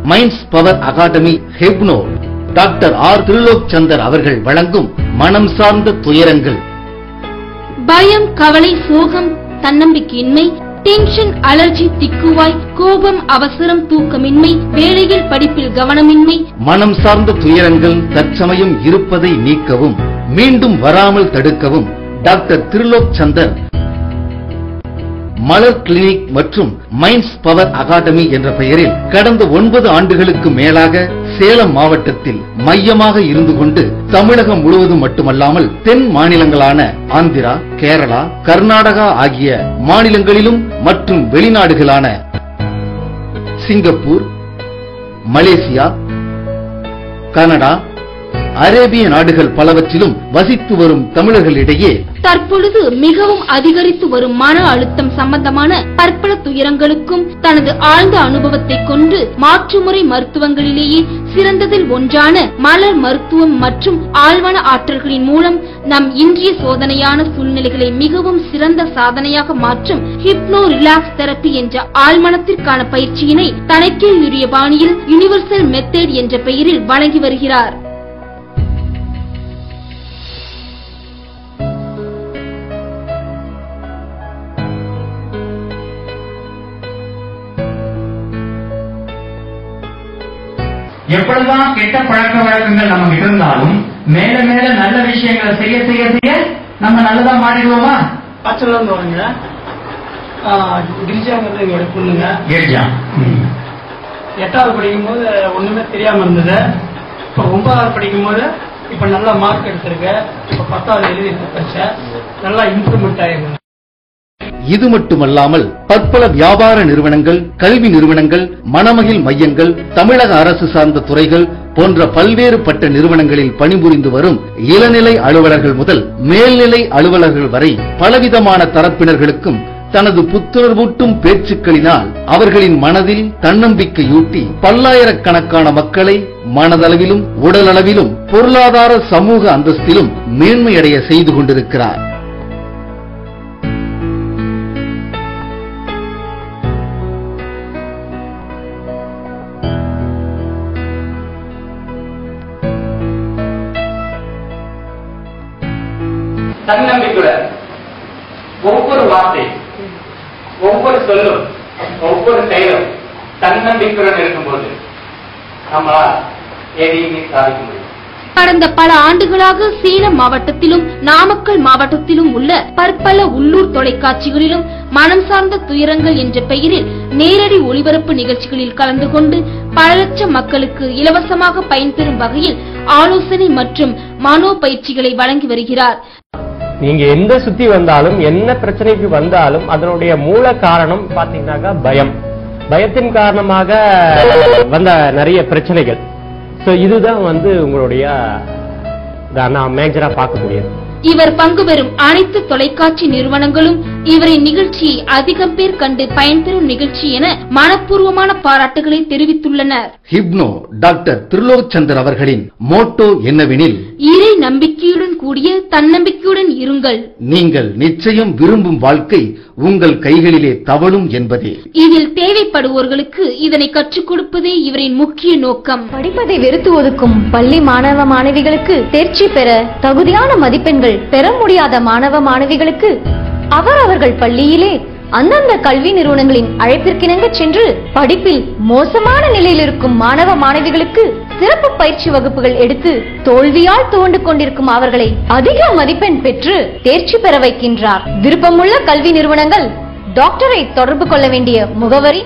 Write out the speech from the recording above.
Minds power academy hypno doctor R Trilok Chander அவர்கள் வழங்கும் மனம் சார்ந்த துயரங்கள். பயம், கவலை, சோகம், தன்னம்பிக்கையின்மை, டென்ஷன், அலர்ஜி, திக்குவாய், கோபம், அவசரம், தூக்கமின்மை, வேலையில் படிப்பில் கவனமின்மை. மனம் சார்ந்த துயரங்கள் தற்சமயம் இருப்பதை நீக்கவும் மீண்டும் வராமல் தடுக்கவும் டாக்டர் திரிலோக் சந்தர் மலர் கிளினிக் மற்றும் மைண்ட்ஸ் பவர் அகாடமி என்ற பெயரில் கடந்த 9 ஆண்டுகளுக்கு மேலாக சேலம் மாவட்டத்தில் மையமாக இருந்து கொண்டு தமிழகம் முழுவதும் மட்டுமல்லாமல் தென் மாநிலங்களான ஆந்திரா, கேரளா, கர்நாடகா ஆகிய மாநிலங்களிலும் மற்றும் வெளிநாடுகளான சிங்கப்பூர், மலேசியா, கனடா, அரேபிய நாடுகள் பலவற்றிலும் வசித்து வரும் தமிழர்களிடையே தற்பொழுது மிகவும் அதிகரித்து வரும் மன அழுத்தம் சம்பந்தமான பற்பல துயரங்களுக்கும் தனது ஆழ்ந்த அனுபவத்தை கொண்டு மாற்றுமுறை மருத்துவங்களிலேயே சிறந்ததில் ஒன்றான மலர் மருத்துவம் மற்றும் ஆழ்வன ஆற்றல்களின் மூலம் நம் இன்றைய சோதனையான சூழ்நிலைகளை மிகவும் சிறந்த சாதனையாக மாற்றும் ஹிப்னோ ரிலாக்ஸ் தெரப்பி என்ற ஆழ்மனத்திற்கான பயிற்சியினை தனக்கே உரிய பாணியில் யுனிவர்சல் மெத்தட் என்ற பெயரில் வழங்கி வருகிறார். எப்பொழுதுதான் கெட்ட பழக்க வழக்கங்கள் நமக்கு இருந்தாலும் மேல மேல நல்ல விஷயங்களை செய்ய செய்ய செய்ய நம்ம நல்லதா மாறிடுவோமா? ஆச்சரியம் வருங்க. கிரிஜாங்கிறது எங்களோட பொண்ணுங்க. கிரிஜா 8வது படிக்கும் போது ஒண்ணுமே தெரியாம இருந்தது. இப்ப 9வது படிக்கும் போது இப்ப நல்ல மார்க் எடுத்திருக்கு. இப்ப 10வது எழுதி படிச்ச நல்லா இம்ப்ரூவ்மெண்ட் ஆயிருக்கு. இது மட்டுமல்லாமல் பற்பல வியாபார நிறுவனங்கள், கல்வி நிறுவனங்கள், மனமகிழ் மையங்கள், தமிழக அரசு சார்ந்த துறைகள் போன்ற பல்வேறுபட்ட நிறுவனங்களில் பணிபுரிந்து வரும் இளநிலை அலுவலர்கள் முதல் மேல்நிலை அலுவலர்கள் வரை பலவிதமான தரப்பினர்களுக்கும் தனது புத்துணர்வூட்டும் பேச்சுக்களினால் அவர்களின் மனதில் தன்னம்பிக்கையூட்டி பல்லாயிரக்கணக்கான மக்களை மனதளவிலும் உடலளவிலும் பொருளாதார சமூக அந்தஸ்திலும் மேன்மையடைய செய்து கொண்டிருக்கிறார். தன்னம்பிக்கையுடன் ஒவ்வொரு வார்த்தை, ஒவ்வொரு சொல்லும், ஒவ்வொரு செயலும் தன்னம்பிக்கையுடன் இருக்கும்போது நம்மளால் எதையுமே சாதிக்க முடியும். கடந்த பல ஆண்டுகளாக சேலம் மாவட்டத்திலும் நாமக்கல் மாவட்டத்திலும் உள்ள பற்பல உள்ளூர் தொலைக்காட்சிகளிலும் மனம் சார்ந்த துயரங்கள் என்ற பெயரில் நேரடி ஒளிபரப்பு நிகழ்ச்சிகளில் கலந்து கொண்டு பல லட்சம் மக்களுக்கு இலவசமாக பயன்பெறும் வகையில் ஆலோசனை மற்றும் மனோ பயிற்சிகளை வழங்கி வருகிறார். நீங்க எந்த சுத்தி வந்தாலும் என்ன பிரச்சனைக்கு வந்தாலும் அதனுடைய மூல காரணம் பாத்தீங்கன்னாக்கா பயம். பயத்தின் காரணமாக வந்த நிறைய பிரச்சனைகள். இதுதான் உங்களுடைய நான் மேஜரா பார்க்க முடியாது. இவர் பங்கு பெறும் அனைத்து தொலைக்காட்சி நிறுவனங்களும் இவரின் நிகழ்ச்சியை அதிகம் பேர் கண்டு பயன்பெறும் நிகழ்ச்சி என மனப்பூர்வமான பாராட்டுகளை தெரிவித்துள்ளனர். ஹிப்னோ டாக்டர் திரிலோக் சந்தர் அவர்களின் மோட்டோ என்னவெனில், இறை நம்பிக்கையுடன் கூடிய தன்னம்பிக்கையுடன் இருங்கள். நீங்கள் நிச்சயம் விரும்பும் வாழ்க்கை உங்கள் கைகளிலே தவழும் என்பதே. இதில் தேவைப்படுவோர்களுக்கு இதனை கற்றுக் கொடுப்பதே இவரின் முக்கிய நோக்கம். படிப்பதை வெறுத்து ஒதுக்கும் பள்ளி மாணவ மாணவிகளுக்கு தேர்ச்சி பெற தகுதியான மதிப்பெண்கள் பெற முடியாத மாணவ மாணவிகளுக்கு அவர்கள் பள்ளியிலே அந்தந்த கல்வி நிறுவனங்களின் அழைப்பிற்கிணங்க சென்று படிப்பில் மோசமான நிலையில் இருக்கும் மாணவ மாணவிகளுக்கு சிறப்பு பயிற்சி வகுப்புகள் எடுத்து தோல்வியால் துவண்டு கொண்டிருக்கும் அவர்களை அதிக மதிப்பெண் பெற்று தேர்ச்சி பெற வைக்கின்றார். விருப்பமுள்ள கல்வி நிறுவனங்கள் டாக்டரை தொடர்பு கொள்ள வேண்டிய முகவரி